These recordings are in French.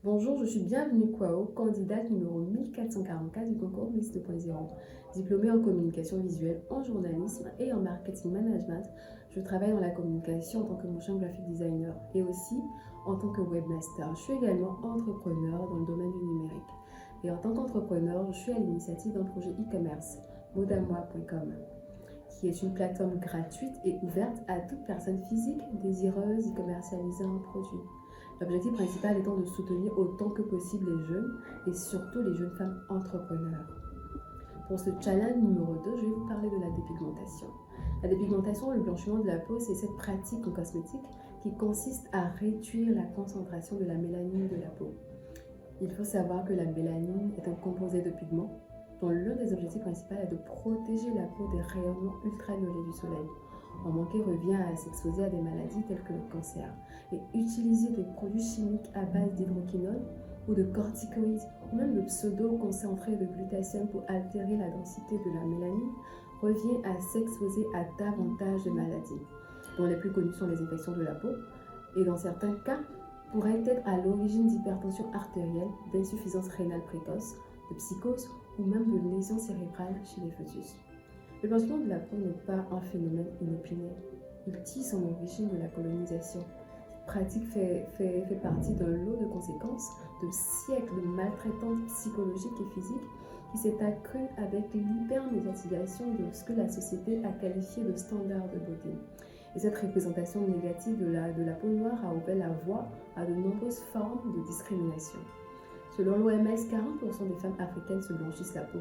Bonjour, je suis Bienvenue Kwao, candidate numéro 1444 du concours Miss 2.0. Diplômée en communication visuelle, en journalisme et en marketing management, je travaille dans la communication en tant que motion graphic designer et aussi en tant que webmaster. Je suis également entrepreneur dans le domaine du numérique. Et en tant qu'entrepreneur, je suis à l'initiative d'un projet e-commerce, modamoi.com, qui est une plateforme gratuite et ouverte à toute personne physique désireuse d'y commercialiser un produit. L'objectif principal étant de soutenir autant que possible les jeunes et surtout les jeunes femmes entrepreneurs. Pour ce challenge numéro 2, je vais vous parler de la dépigmentation. La dépigmentation, le blanchiment de la peau, c'est cette pratique en cosmétique qui consiste à réduire la concentration de la mélanine de la peau. Il faut savoir que la mélanine est un composé de pigments dont l'un des objectifs principaux est de protéger la peau des rayonnements ultraviolets du soleil. En manquer revient à s'exposer à des maladies telles que le cancer. Et utiliser des produits chimiques à base d'hydroquinone ou de corticoïdes ou même de pseudo-concentrés de glutathione pour altérer la densité de la mélanine revient à s'exposer à davantage de maladies, dont les plus connues sont les infections de la peau et dans certains cas pourraient être à l'origine d'hypertension artérielle, d'insuffisance rénale précoce, de psychose ou même de lésions cérébrales chez les fœtus. Le blanchiment de la peau n'est pas un phénomène inopiné. Il tisse son origine de la colonisation. Cette pratique fait partie d'un lot de conséquences de siècles de maltraitance psychologique et physique qui s'est accrue avec l'hypermédiatisation de ce que la société a qualifié de standard de beauté. Et cette représentation négative de la peau noire a ouvert la voie à de nombreuses formes de discrimination. Selon l'OMS, 40% des femmes africaines se blanchissent la peau.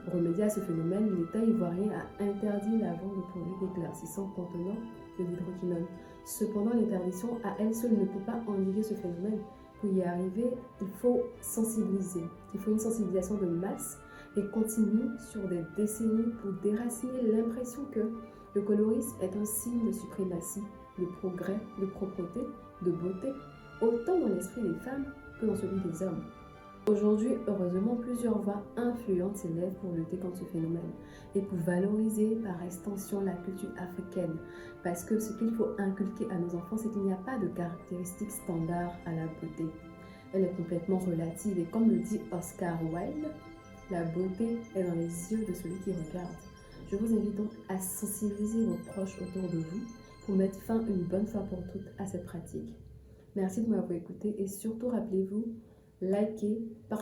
Pour remédier à ce phénomène, l'État ivoirien a interdit la vente de produits éclaircissants contenant de l'hydroquinone. Cependant, l'interdiction à elle seule ne peut pas endiguer ce phénomène. Pour y arriver, il faut sensibiliser. Il faut une sensibilisation de masse et continue sur des décennies pour déraciner l'impression que le colorisme est un signe de suprématie, de progrès, de propreté, de beauté, autant dans l'esprit des femmes que dans celui des hommes. Aujourd'hui, heureusement, plusieurs voix influentes s'élèvent pour lutter contre ce phénomène et pour valoriser par extension la culture africaine. Parce que ce qu'il faut inculquer à nos enfants, c'est qu'il n'y a pas de caractéristiques standards à la beauté. Elle est complètement relative et comme le dit Oscar Wilde, la beauté est dans les yeux de celui qui regarde. Je vous invite donc à sensibiliser vos proches autour de vous pour mettre fin une bonne fois pour toutes à cette pratique. Merci de m'avoir écouté et surtout rappelez-vous, likez, partagez.